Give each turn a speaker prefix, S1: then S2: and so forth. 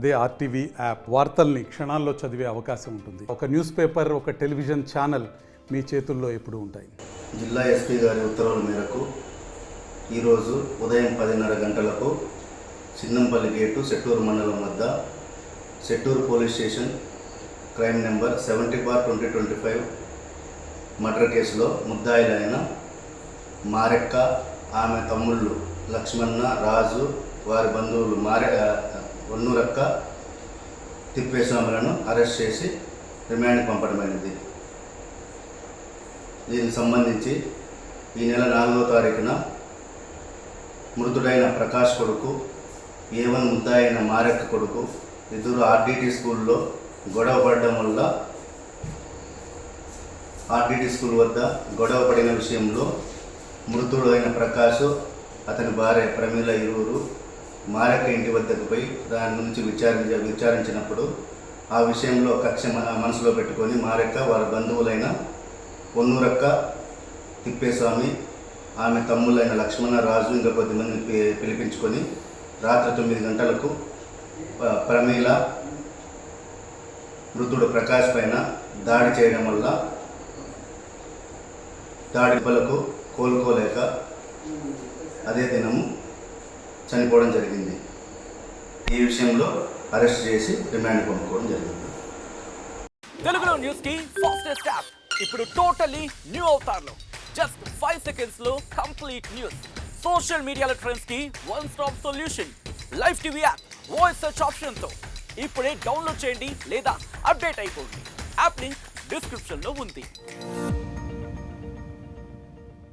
S1: అదే RTV app వార్తల్ని క్షణాల్లో చదివే అవకాశం ఉంటుంది. ఒక న్యూస్ పేపర్, ఒక టెలివిజన్ ఛానల్ మీ చేతుల్లో ఎప్పుడూ ఉంటాయి.
S2: జిల్లా ఎస్పీ గారి ఉత్తర్వుల మేరకు ఈరోజు ఉదయం 10:30 గంటలకు చిన్నంపల్లి గేటు సెట్టూరు మండలం వద్ద Setturu police station crime number 70/2025 murder కేసులో ముద్దాయిలైన మారెక్క, ఆమె తమ్ముళ్ళు లక్ష్మణ, రాజు, వారి బంధువులు వన్నూరక్క, తిప్పేస్వాములను అరెస్ట్ చేసి రిమాండ్కి పంపడమైనది. దీనికి సంబంధించి ఈ నెల 4వ తారీఖున మృతుడైన ప్రకాష్ కొడుకు, A1 ముద్దాయి అయిన మారెక్క కొడుకు ఇద్దరు ఆర్డిటి స్కూల్లో గొడవ పడడం వల్ల ఆర్డిటి స్కూల్ వద్ద గొడవ పడిన విషయంలో మృతుడు అయిన ప్రకాష్, అతని భార్య ప్రమీల ఇరువురు మారెక్క ఇంటి వద్దకు పోయి దాని నుంచి విచారించినప్పుడు ఆ విషయంలో కక్ష మనసులో పెట్టుకొని మారెక్క వారి బంధువులైన పొన్నూరక్క, తిప్పేస్వామి, ఆమె తమ్ముళ్ళైన లక్ష్మణ, రాజు ఇంకా కొద్దిమందిని పిలిపించుకొని రాత్రి 9 గంటలకు ప్రమీల మృతుడు ప్రకాష్ పైన దాడి చేయడం వల్ల దాడిపలకు కోలుకోలేక అదే దినము చనిపోవడం జరిగింది. ఈ విషయంలో అరెస్ట్ చేసి రిమాండ్ పంపుకోవడం జరిగింది.
S3: తెలుగులో న్యూస్ కి ఫాస్టెస్ట్ యాప్ ఇప్పుడు టోటల్లీ న్యూ అవతార్లో జస్ట్ 5 సెకండ్స్ లో కంప్లీట్ న్యూస్. సోషల్ మీడియాలో ట్రెండ్స్ కి one stop solution. Live TV app voice search option తో ఇప్పుడే డౌన్లోడ్ చేయండి లేదా అప్డేట్ అయిపోండి. యాప్ లింక్ డిస్క్రిప్షన్ లో ఉంది.